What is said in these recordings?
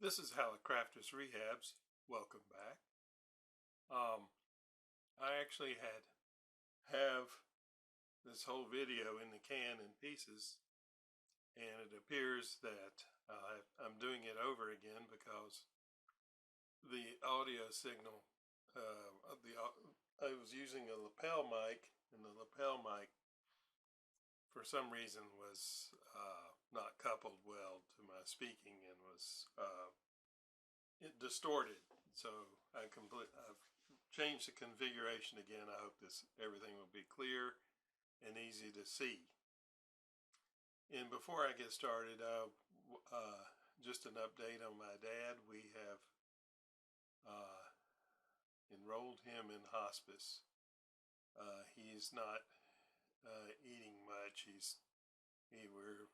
This is Hallicrafters Rehabs. Welcome back. I actually have this whole video in the can in pieces, and it appears that I'm doing it over again because the audio signal I was using a lapel mic, and the lapel mic for some reason was not coupled well to my speaking and was it distorted. So I've changed the configuration again. I hope everything will be clear and easy to see. And before I get started, just an update on my dad. We have enrolled him in hospice. He's not eating much. We're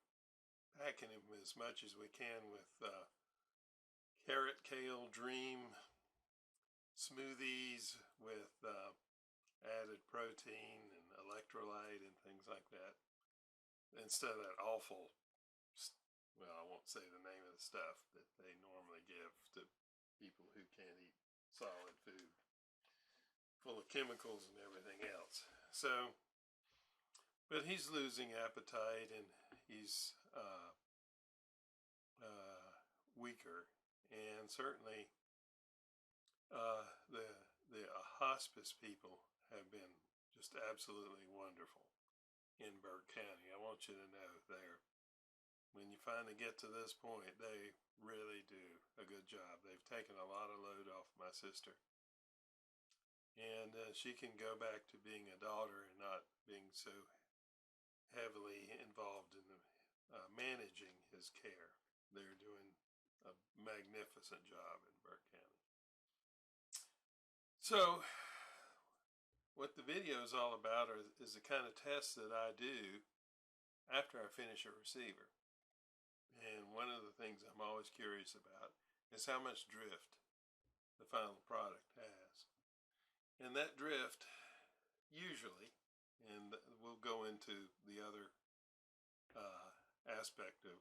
packing him as much as we can with carrot, kale, dream smoothies with added protein and electrolyte and things like that, instead of that awful, well, I won't say the name of the stuff that they normally give to people who can't eat solid food, full of chemicals and everything else. So, but he's losing appetite, and he's weaker, and certainly the hospice people have been just absolutely wonderful in Burke County. I want you to know when you finally get to this point, they really do a good job. They've taken a lot of load off my sister, and she can go back to being a daughter and not being so heavily involved in managing his care. They're doing a magnificent job in Burke County. So what the video is all about is the kind of tests that I do after I finish a receiver. And one of the things I'm always curious about is how much drift the final product has. And that drift, usually, and we'll go into the other aspect of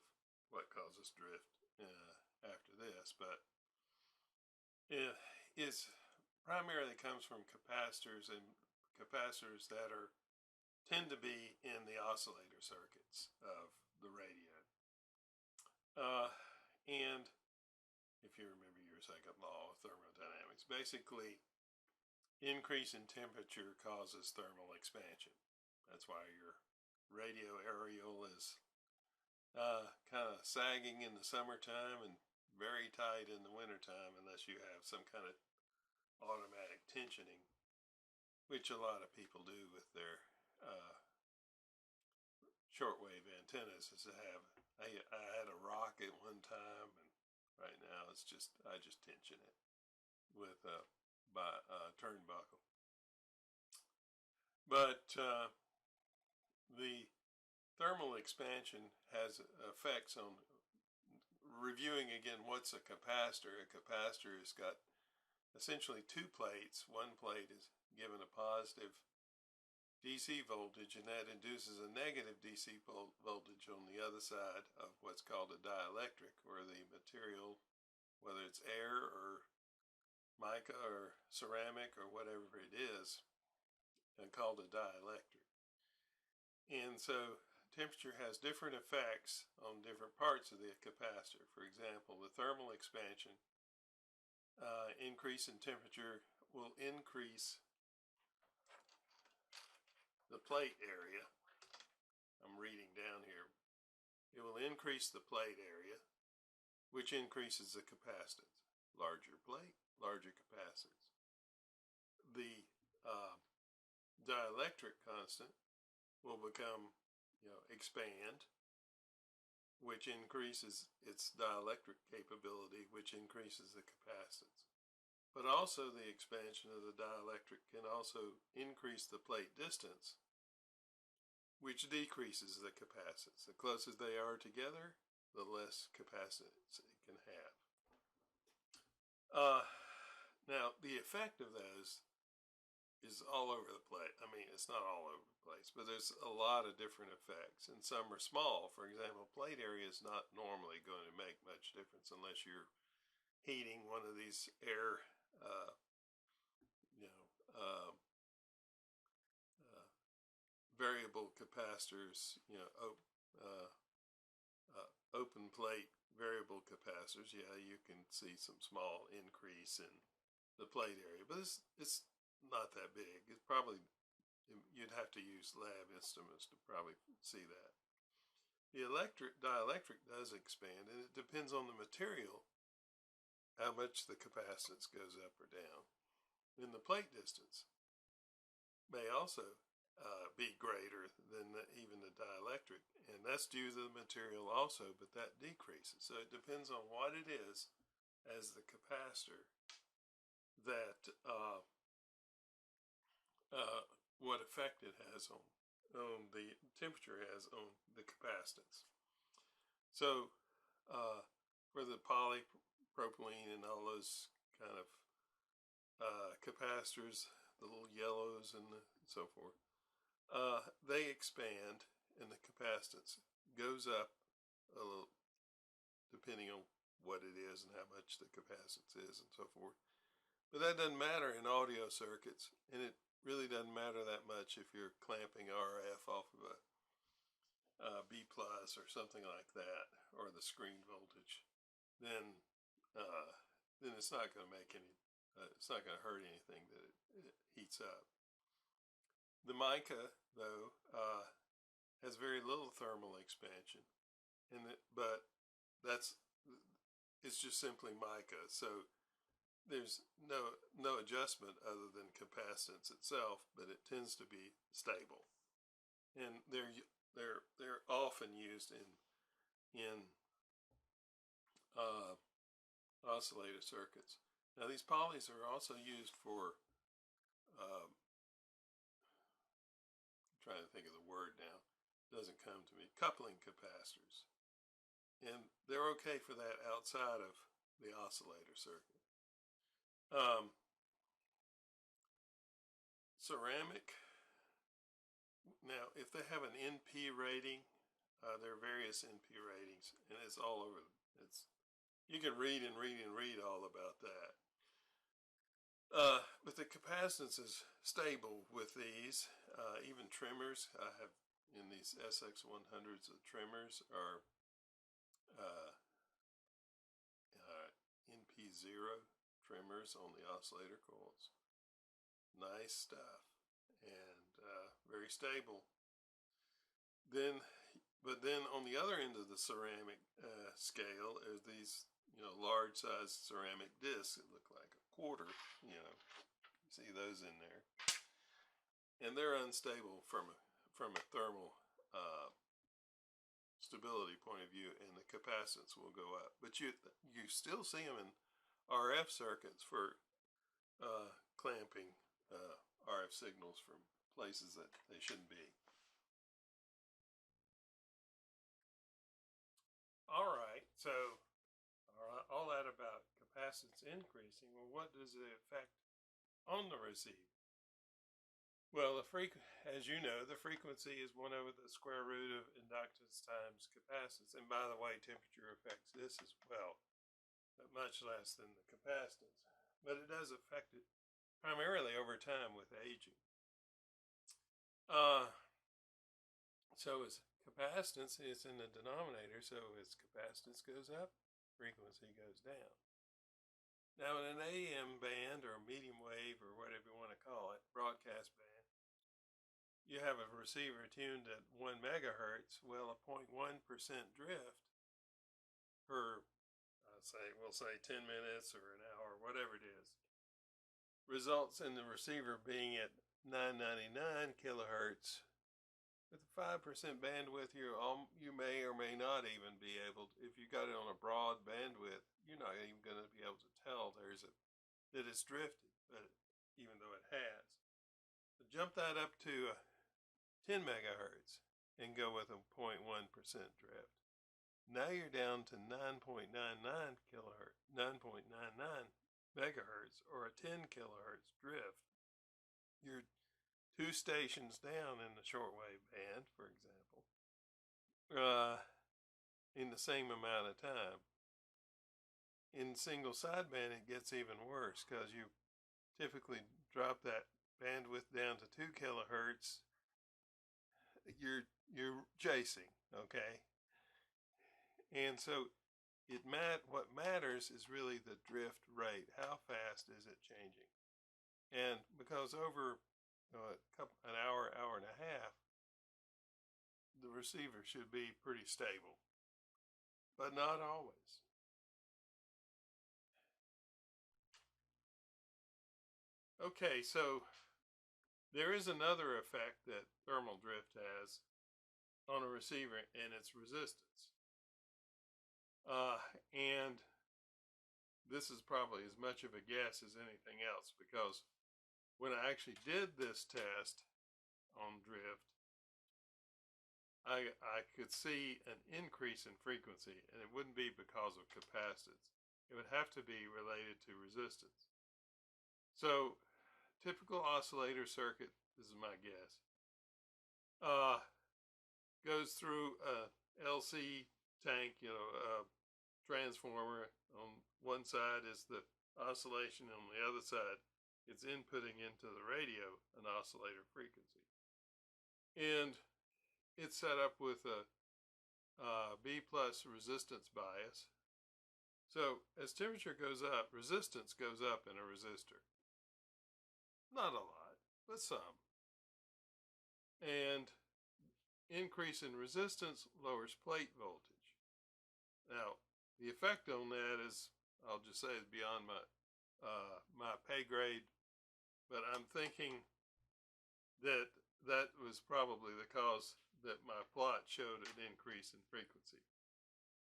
what causes drift after this, but it is primarily comes from capacitors, and capacitors that tend to be in the oscillator circuits of the radio. And if you remember your second law of thermodynamics, basically increase in temperature causes thermal expansion. That's why your radio aerial is kind of sagging in the summertime and very tight in the wintertime, unless you have some kind of automatic tensioning, which a lot of people do with their shortwave antennas. I had a rock at one time, and right now I just tension it with a turnbuckle. But the thermal expansion has effects on, reviewing again, what's a capacitor? A capacitor has got essentially two plates. One plate is given a positive DC voltage, and that induces a negative DC voltage on the other side of what's called a dielectric, where the material, whether it's air or mica or ceramic or whatever it is, called a dielectric. And so temperature has different effects on different parts of the capacitor. For example, the thermal expansion, increase in temperature, will increase the plate area. I'm reading down here. It will increase the plate area, which increases the capacitance. Larger plate, larger capacitance. The dielectric constant will become, expand, which increases its dielectric capability, which increases the capacitance. But also the expansion of the dielectric can also increase the plate distance, which decreases the capacitance. The closer they are together, the less capacitance it can have. Now, the effect of those is all over the place. I mean, it's not all over the place, but there's a lot of different effects, and some are small. For example, plate area is not normally going to make much difference unless you're heating one of these air, you know, variable capacitors, open plate variable capacitors, yeah, you can see some small increase in the plate area, but it's not that big. It's probably, you'd have to use lab instruments to probably see that. The dielectric does expand, and it depends on the material how much the capacitance goes up or down. And the plate distance may also be greater than even the dielectric, and that's due to the material also, but that decreases. So it depends on what it is as the capacitor that what effect it has on the temperature has on the capacitance. So for the polypropylene and all those kind of capacitors, the little yellows and so forth, they expand and the capacitance goes up a little depending on what it is and how much the capacitance is and so forth. But that doesn't matter in audio circuits, and it really doesn't matter that much if you're clamping RF off of a B plus or something like that, or the screen voltage. Then it's not going to make any. It's not going to hurt anything that it heats up. The mica, though, has very little thermal expansion, but it's just simply mica. So there's no adjustment other than capacitance itself, but it tends to be stable, and they're often used in oscillator circuits. Now these polys are also used for I'm trying to think of the word now, it doesn't come to me, coupling capacitors, and they're okay for that outside of the oscillator circuit. Ceramic, now if they have an NP rating, there are various NP ratings, and it's all over. You can read and read and read all about that. But the capacitance is stable with these. Even trimmers, I have in these SX100s, the trimmers are NP0 trimmers on the oscillator coils. Nice stuff, and very stable. But then on the other end of the ceramic scale is these, large size ceramic discs that look like a quarter. You see those in there, and they're unstable from a thermal stability point of view, and the capacitance will go up. But you still see them in RF circuits for clamping RF signals from places that they shouldn't be. All right, so all that about capacitance increasing. Well, what does it affect on the receiver? Well, as you know, the frequency is 1 over the square root of inductance times capacitance. And by the way, temperature affects this as well, but much less than the capacitance. But it does affect it primarily over time with aging. So as capacitance is in the denominator, so as capacitance goes up, frequency goes down. Now in an AM band or medium wave or whatever you want to call it, broadcast band, you have a receiver tuned at 1 megahertz. Well, a 0.1% drift per, we'll say 10 minutes or an hour, whatever it is, results in the receiver being at 999 kilohertz. With a 5% bandwidth, you may or may not even be able to, if you got it on a broad bandwidth, you're not even going to be able to tell that it's drifted, but even though it has. So jump that up to 10 megahertz and go with a 0.1% drift. Now you're down to 9.99 kilohertz, 9.99 megahertz, or a 10 kilohertz drift. You're 2 stations down in the shortwave band, for example, in the same amount of time. in single sideband, it gets even worse because you typically drop that bandwidth down to 2 kilohertz. You're chasing, okay? And so what matters is really the drift rate. How fast is it changing? And because over an hour, hour and a half, the receiver should be pretty stable, but not always. Okay, so there is another effect that thermal drift has on a receiver, and it's resistance. And this is probably as much of a guess as anything else, because when I actually did this test on drift, I could see an increase in frequency, and it wouldn't be because of capacitance. It would have to be related to resistance. So, typical oscillator circuit, this is my guess, goes through a LC tank, a transformer. On one side is the oscillation, on the other side it's inputting into the radio an oscillator frequency. And it's set up with a B plus resistance bias. So as temperature goes up, resistance goes up in a resistor. Not a lot, but some. And increase in resistance lowers plate voltage. Now, the effect on that is, I'll just say, is beyond my pay grade, but I'm thinking that that was probably the cause that my plot showed an increase in frequency.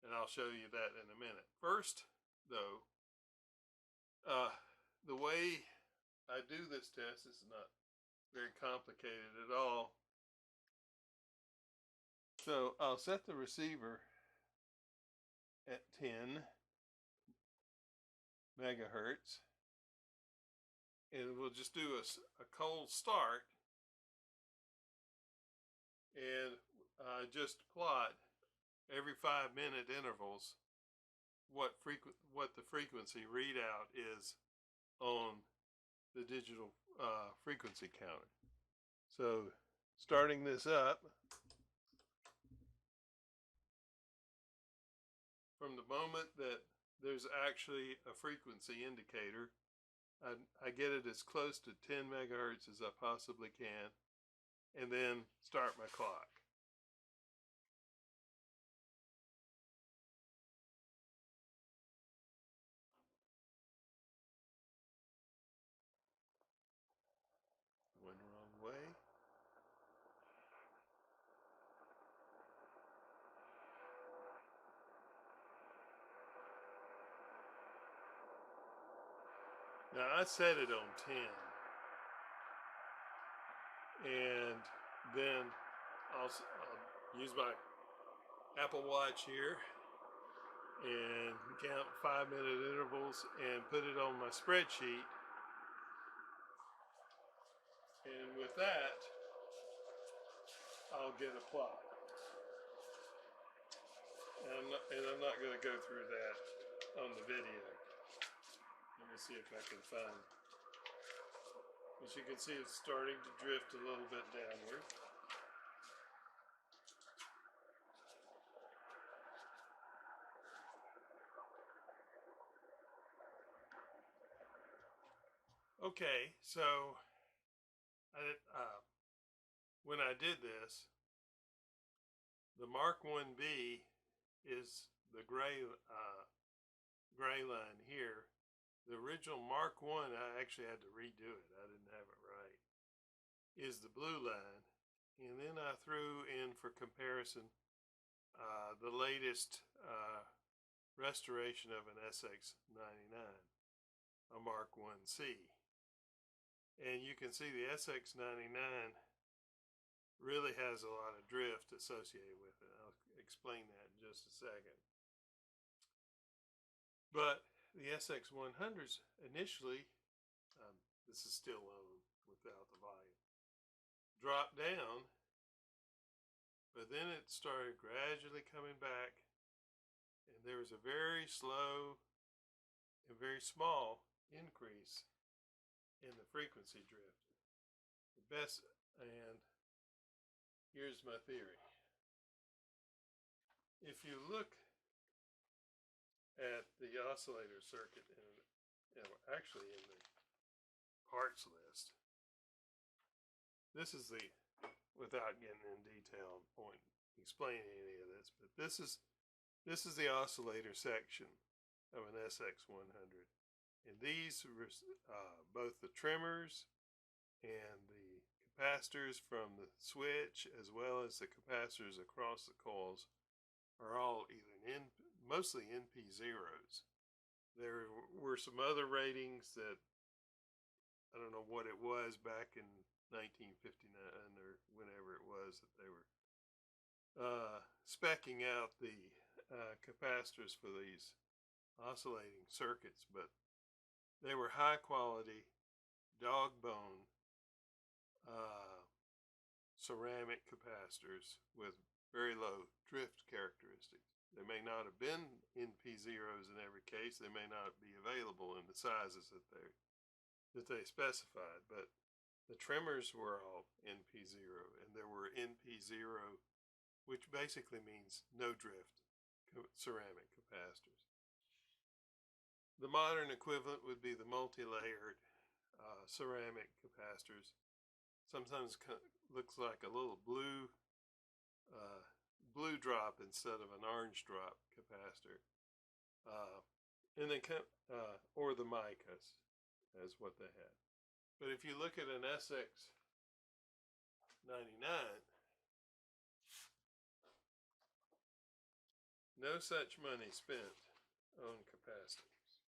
And I'll show you that in a minute. First, though, the way I do this test is not very complicated at all. So I'll set the receiver at 10 megahertz, and we'll just do a cold start, and just plot every 5-minute intervals what the frequency readout is on the digital frequency counter. So starting this up, from the moment that there's actually a frequency indicator, I get it as close to 10 megahertz as I possibly can, and then start my clock. Went the wrong way. Now I set it on 10, and then I'll use my Apple Watch here and count 5-minute intervals and put it on my spreadsheet. And with that, I'll get a plot. And I'm not going to go through that on the video. Let me see if I can find. As you can see, it's starting to drift a little bit downward. Okay, so when I did this, the Mark 1B is the gray line here. The original Mark 1, I actually had to redo it. I didn't have it right. Is the blue line. And then I threw in for comparison the latest restoration of an SX99, a Mark 1C. And you can see the SX99 really has a lot of drift associated with it. I'll explain that in just a second. But the SX100s initially, this is still on without the volume, dropped down, but then it started gradually coming back, and there was a very slow a very small increase in the frequency drift. The best, and here's my theory. If you look at the oscillator circuit, and actually in the parts list, this is the, without getting in detail and point explaining any of this, but this is the oscillator section of an SX100, and these both the trimmers and the capacitors from the switch, as well as the capacitors across the coils, are all either mostly NP zeros. There were some other ratings that I don't know what it was back in 1959 or whenever it was that they were speccing out the capacitors for these oscillating circuits, but they were high quality dog bone ceramic capacitors with very low drift characteristics. They may not have been NP zeros in every case. They may not be available in the sizes that they specified, but the trimmers were all NP zero, and there were NP zero, which basically means no drift ceramic capacitors. The modern equivalent would be the multi-layered ceramic capacitors. Sometimes looks like a little blue drop instead of an orange drop capacitor, and then or the micas as what they had. But if you look at an SX99, no such money spent on capacitors.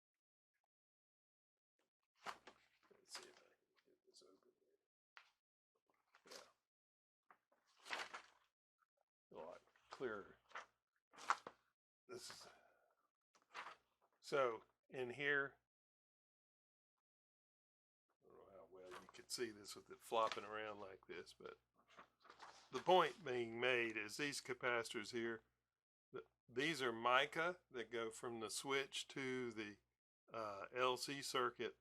Let's see if I can get this open here. Yeah. A lot clearer. This is so in here. I don't know how well you can see this with it flopping around like this, but the point being made is these capacitors here, these are mica that go from the switch to the LC circuit,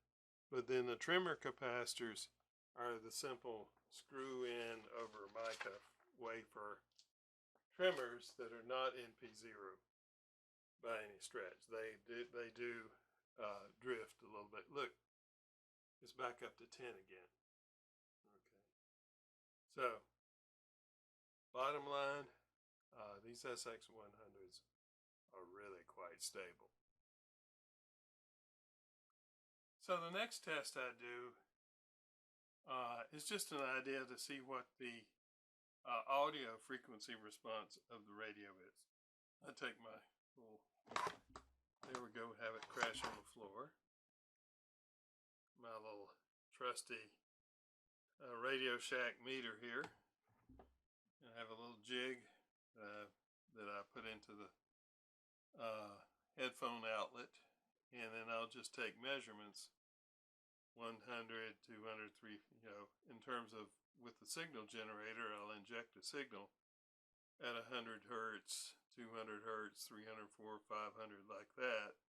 but then the trimmer capacitors are the simple screw in over mica wafer trimmers that are not NP0 by any stretch. They do drift a little bit. Look, it's back up to 10 again. Okay. So, bottom line, these SX100s are really quite stable. So the next test I do is just an idea to see what the audio frequency response of the radio is. I take my little, there we go, have it crash on the floor. My little trusty Radio Shack meter here. And I have a little jig that I put into the headphone outlet, and then I'll just take measurements 100, 200, 3, in terms of, with the signal generator, I'll inject a signal at 100 hertz, 200 hertz, 300, 400, 500, like that,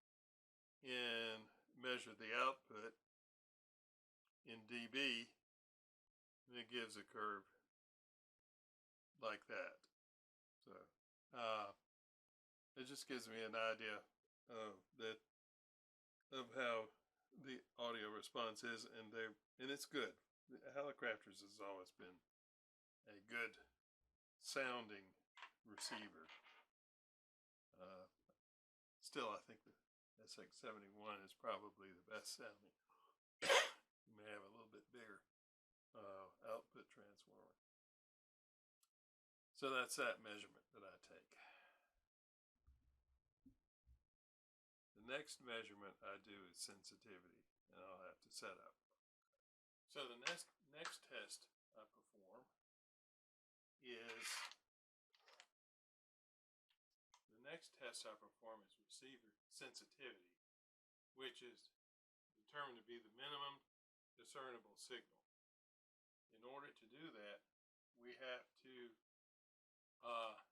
and measure the output in dB, and it gives a curve like that. So it just gives me an idea of how the audio response is, and it's good. Hallicrafters has always been a good sounding receiver. Still, I think the SX71 is probably the best sounding. You may have a little bit bigger output transformer. So that's that measurement that I take. The next measurement I do is sensitivity, and I'll have to set up. So the next test I perform is receiver sensitivity, which is determined to be the minimum discernible signal. In order to do that, we have to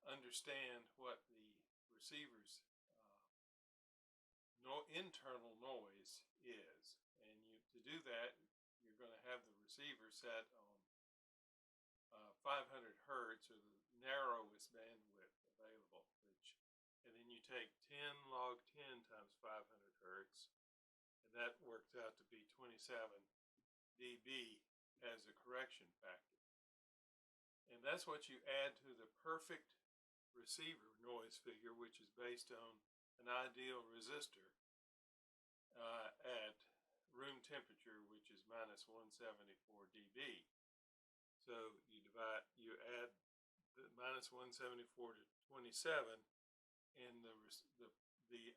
understand what the receiver's internal noise is. And to do that, you're going to have the receiver set on 500 hertz, or the narrowest bandwidth available, and then you take 10 log 10 times 500 hertz, and that works out to be 27 dB as a correction factor. And that's what you add to the perfect receiver noise figure, which is based on an ideal resistor at room temperature, which is minus 174 dB. So you add the minus 174 to 27, and the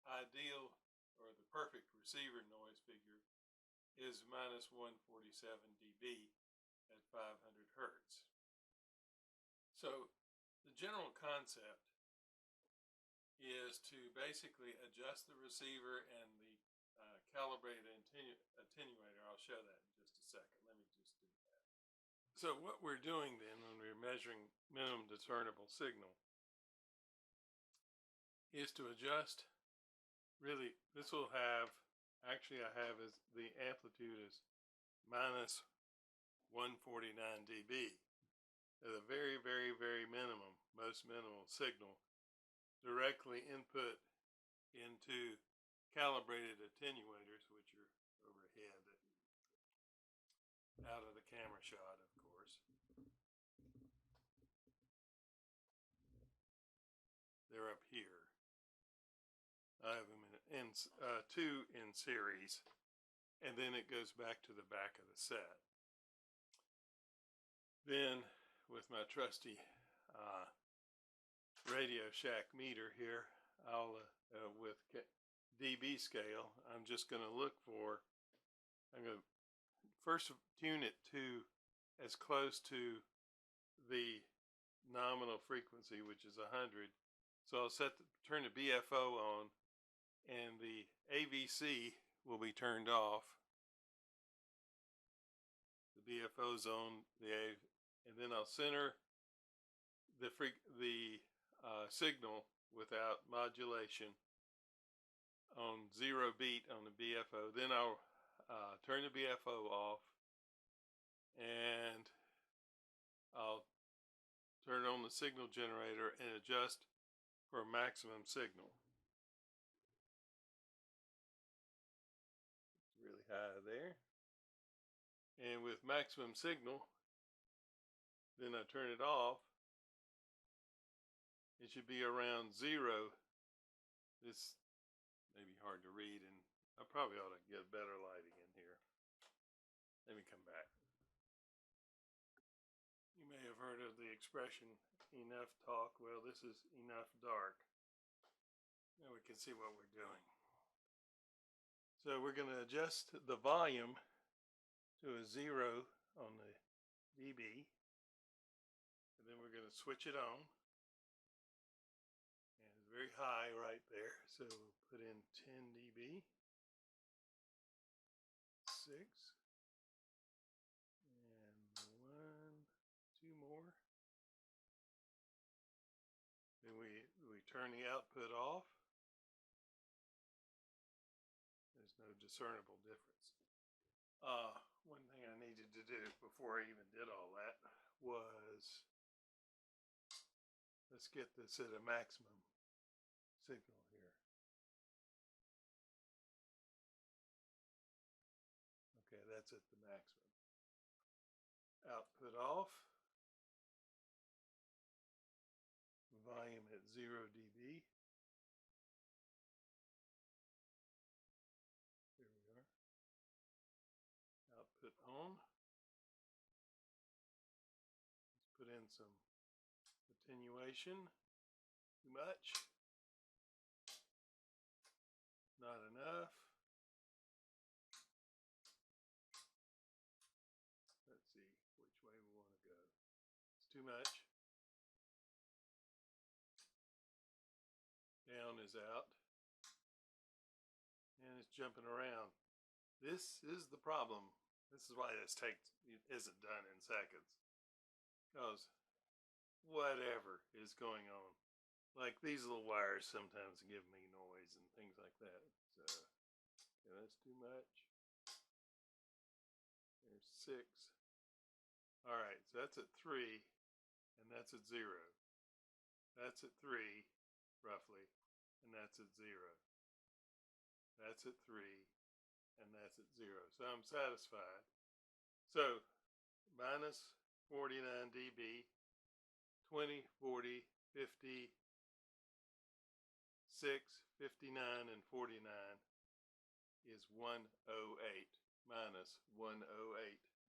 ideal, or the perfect receiver noise figure, is minus 147 dB at 500 hertz. So the general concept is to basically adjust the receiver and the calibrated attenuator. I'll show that in just a second. Let me just do that. So what we're doing then when we're measuring minimum discernible signal is to adjust, really, this will have, actually I have is the amplitude is minus 149 dB. At a very, very, very minimum, most minimal signal, directly input into calibrated attenuators, which are overhead, out of the camera shot, of course. They're up here. I have them two in series, and then it goes back to the back of the set. Then, with my trusty Radio Shack meter here, I'll with dB scale, I'm just going to look for, I'm going to first tune it to as close to the nominal frequency, which is 100. So I'll turn the BFO on, and the AVC will be turned off. The BFO's on, and then I'll center the signal without modulation on 0 beat on the BFO. Then I'll turn the BFO off, and I'll turn on the signal generator and adjust for a maximum signal. It's really high there. And with maximum signal, then I turn it off. It should be around 0. This may be hard to read, and I probably ought to get better lighting in here. Let me come back. You may have heard of the expression, enough talk. Well, this is enough dark. Now we can see what we're doing. So we're going to adjust the volume to a 0 on the dB, and then we're going to switch it on. Very high right there, so we'll put in 10 dB, 6, and 2 more. Then we turn the output off. There's no discernible difference. One thing I needed to do before I even did all that was, let's get this at a maximum signal here. Okay, that's at the maximum. Output off. Volume at 0 dB. Here we are. Output on. Let's put in some attenuation. Too much. Not enough. Let's see which way we want to go. It's too much. Down is out. And it's jumping around. This is the problem. This is why this isn't done in seconds. Because whatever is going on. Like these little wires sometimes give me noise. noise and things like that. So, yeah, that's too much. There's 6. All right, so that's at 3, and that's at 0. That's at 3, roughly, and that's at 0. That's at 3, and that's at 0. So I'm satisfied. So minus 49 dB, 20, 40, 50, 6, 59, and 49 is 108 minus 108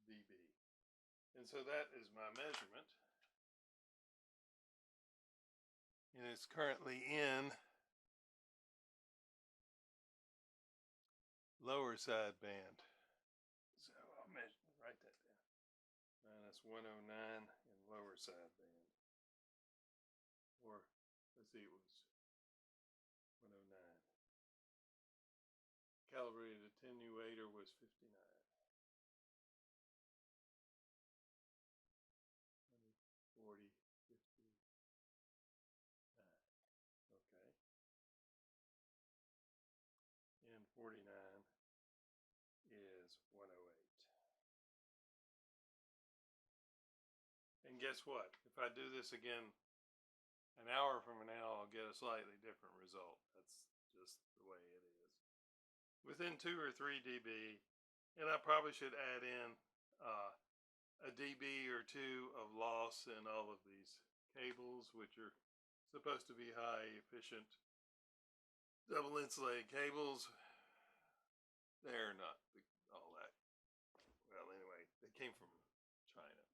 dB. And so that is my measurement. And it's currently in lower side band. So I'll measure, write that down. Minus 109 in lower side band. Or, let's see, it was 109. Calibrated attenuator was 59. 40, 59. Okay. And 49 is 108. And guess what? If I do this again an hour from now, I'll get a slightly different result. That's just the way it is. Within 2 or 3 dB, and I probably should add in a dB or 2 of loss in all of these cables, which are supposed to be high efficient double insulated cables. They're not all that. Well, anyway, they came from China.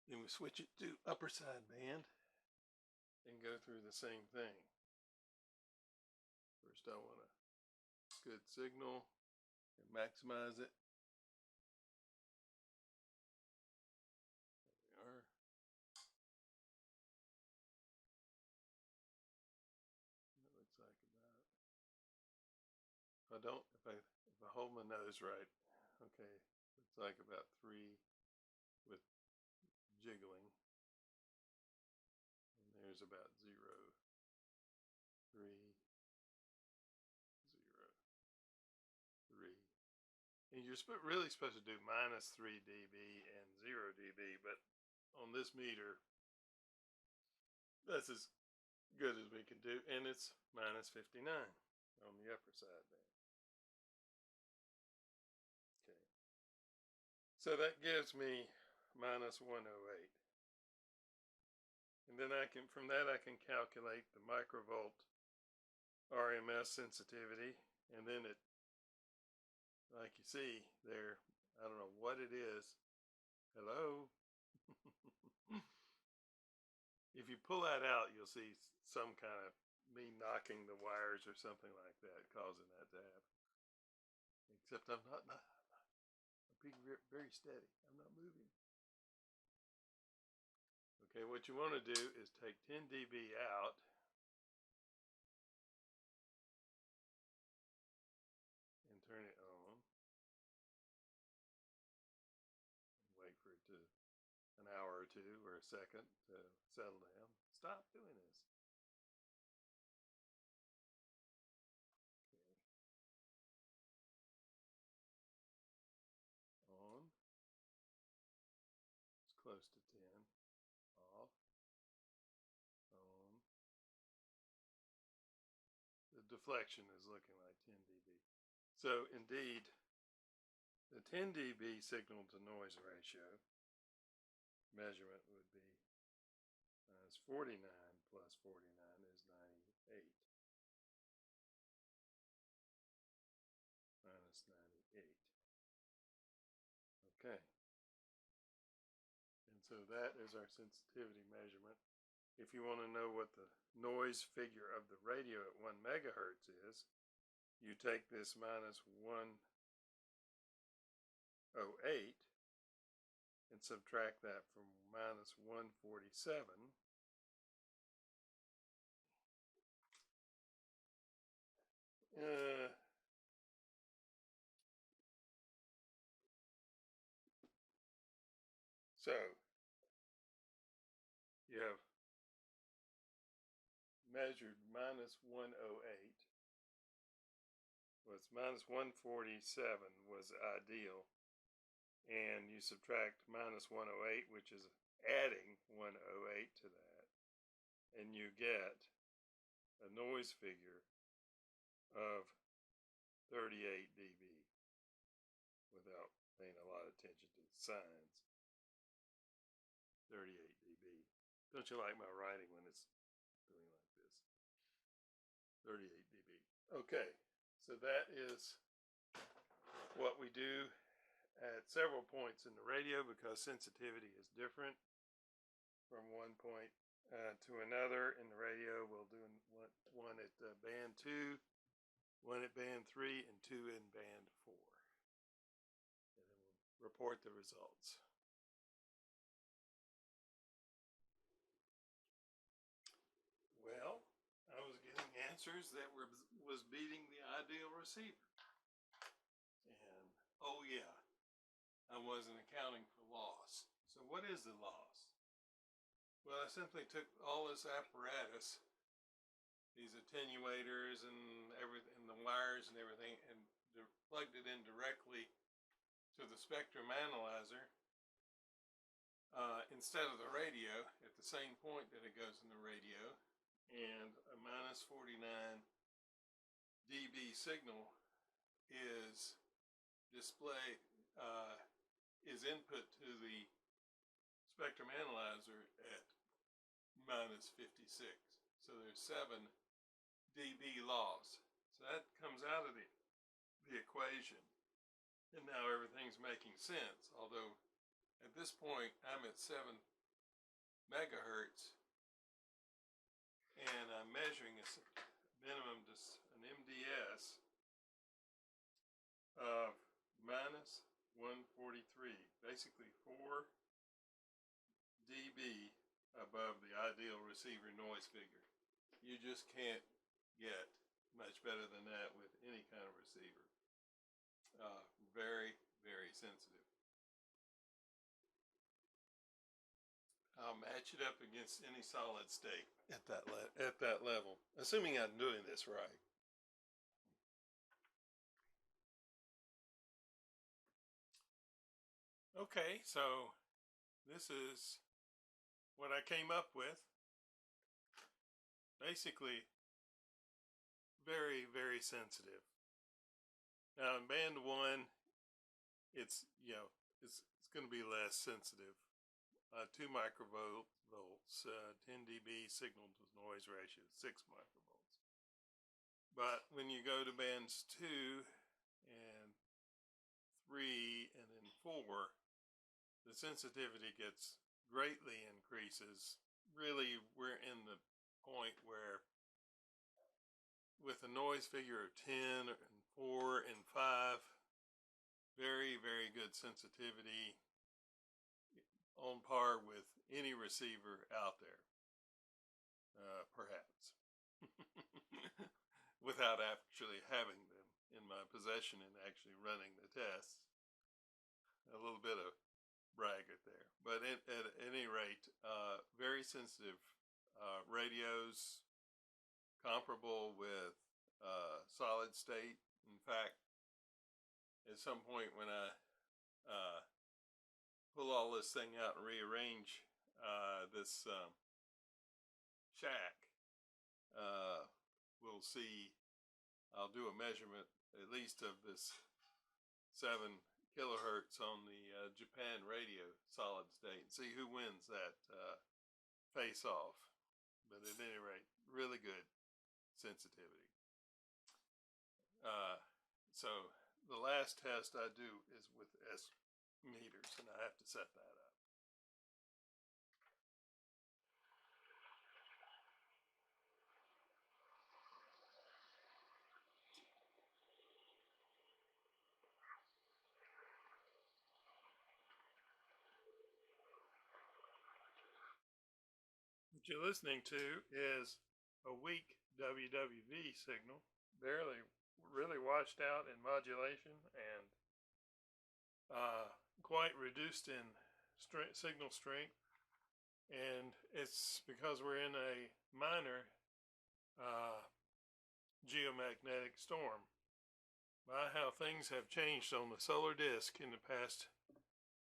Then we switch it to upper side band and go through the same thing. First, I want a good signal and maximize it. There we are. That looks like about. If I hold my nose right, okay, looks like about 3 with jiggling. And there's about 0, 3, 0, 3. And you're really supposed to do minus 3 dB and 0 dB, but on this meter, that's as good as we can do. And it's minus 59 on the upper side band. Okay. So that gives me minus 108. And then from that I can calculate the microvolt RMS sensitivity, and then it, like you see there, I don't know what it is. Hello? If you pull that out, you'll see some kind of me knocking the wires or something like that, causing that to happen. Except I'm not being very steady. I'm not moving. Okay, what you want to do is take 10 dB out. And turn it on. And wait for it to an hour or 2 or a second to settle down. Stop doing this. Okay. On. It's close to 10. Off. On. The deflection is looking like 10 dB. So indeed, the 10 dB signal to noise ratio measurement would be minus 49 plus 49 is 98. Minus 98. Okay. And so that is our sensitivity measurement. If you want to know what the noise figure of the radio at 1 megahertz is, you take this minus 108 and subtract that from minus 147. So you have measured minus 108. Was minus 147 was ideal. And you subtract minus 108, which is adding 108 to that, and you get a noise figure of 38 dB without paying a lot of attention to the signs. 38 dB. Don't you like my writing when it's doing like this? 38 dB. Okay, so that is what we do at several points in the radio, because sensitivity is different from one point to another. In the radio, we'll do one at band 2, one at band 3, and 2 in band 4. And then we'll report the results. Well, I was getting answers that was beating the ideal receiver. And oh yeah, I wasn't accounting for loss. So what is the loss? Well, I simply took all this apparatus, these attenuators and everything, and the wires and everything, and plugged it in directly to the spectrum analyzer instead of the radio at the same point that it goes in the radio. And a minus 49 dB signal is is input to the spectrum analyzer at minus 56. So there's 7 dB loss. So that comes out of the equation. And now everything's making sense. Although at this point I'm at 7 megahertz and I'm measuring a minimum, an MDS of minus 143, basically 4 dB above the ideal receiver noise figure. You just can't get much better than that with any kind of receiver. Very, very sensitive. I'll match it up against any solid state at that level, assuming I'm doing this right. Okay, so this is what I came up with. Basically, very, very sensitive. Now in band 1, it's going to be less sensitive. 2 microvolts, 10 dB signal to noise ratio, 6 microvolts. But when you go to bands 2 and 3 and then 4, the sensitivity gets greatly increases. Really, we're in the point where with a noise figure of 10 and 4 and 5, very, very good sensitivity, on par with any receiver out there, perhaps, without actually having them in my possession and actually running the tests. A little bit of braggart there, but at any rate, very sensitive radios, comparable with solid state. In fact, at some point when I pull all this thing out and rearrange this shack, we'll see, I'll do a measurement at least of this 7 kilohertz on the Japan radio solid state and see who wins that face off. But at any rate, really good sensitivity. So the last test I do is with S meters, and I have to set that up. What you're listening to is a weak WWV signal, really washed out in modulation and quite reduced in signal strength. And it's because we're in a minor uh, geomagnetic storm. By how things have changed on the solar disk in the past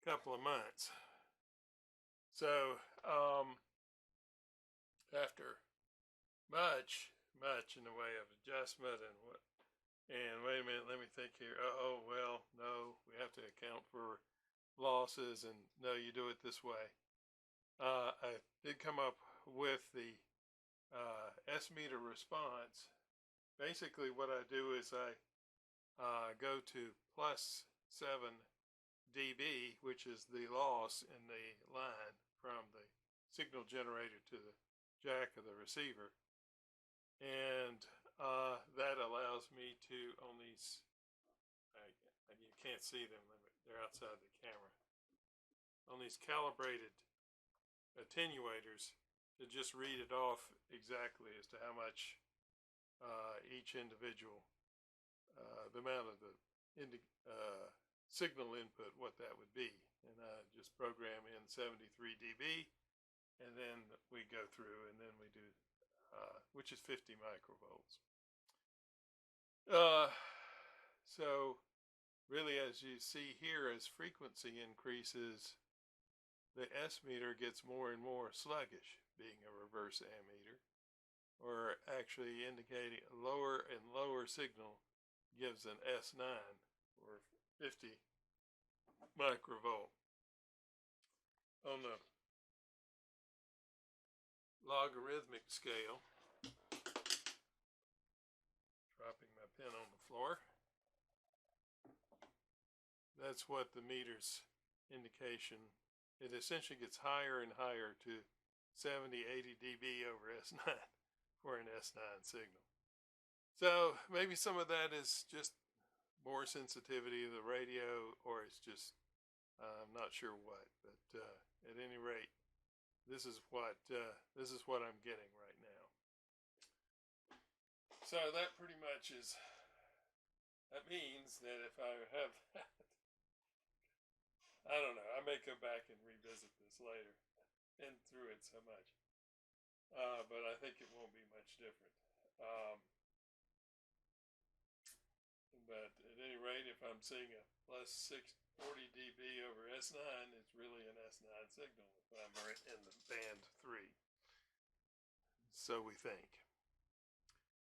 couple of months. So, after much in the way of adjustment and wait a minute, let me think here. Oh, well, no, we have to account for losses, and no, you do it this way. I did come up with the S-meter response. Basically, what I do is I go to plus 7 dB, which is the loss in the line from the signal generator to the jack of the receiver. And that allows me to, on these, you can't see them, they're outside the camera, on these calibrated attenuators, to just read it off exactly as to how much each individual, the amount of the signal input, what that would be. And I just program in 73 dB, and then we go through, and then we do, which is 50 microvolts. So really, as you see here, as frequency increases, the S-meter gets more and more sluggish, being a reverse ammeter, or actually indicating a lower and lower signal gives an S9, or 50 microvolt. On the logarithmic scale, dropping my pen on the floor, that's what the meter's indication, it essentially gets higher and higher to 70, 80 dB over S9 for an S9 signal. So maybe some of that is just more sensitivity of the radio, or it's just, I'm not sure what, but at any rate, this is what I'm getting right now. So that pretty much is, that means that if I have that, I don't know, I may come back and revisit this later. Been through it so much, but I think it won't be much different. But at any rate, if I'm seeing a plus 640 dB over S9, it's really an S9 signal if I'm in the band 3. So we think.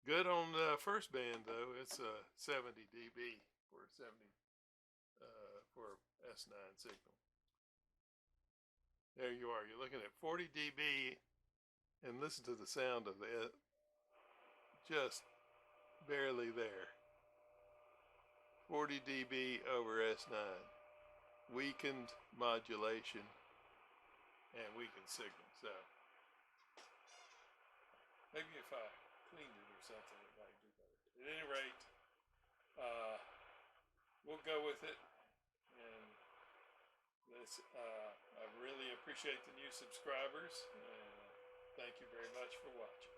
Good on the first band though, it's a 70 dB for 70 for S9 signal. There you are. You're looking at 40 dB, and listen to the sound of it. Just barely there. 40 dB over S9. Weakened modulation and weakened signal. So maybe if I cleaned it or something, it might do better. At any rate, we'll go with it. And this, I really appreciate the new subscribers. And thank you very much for watching.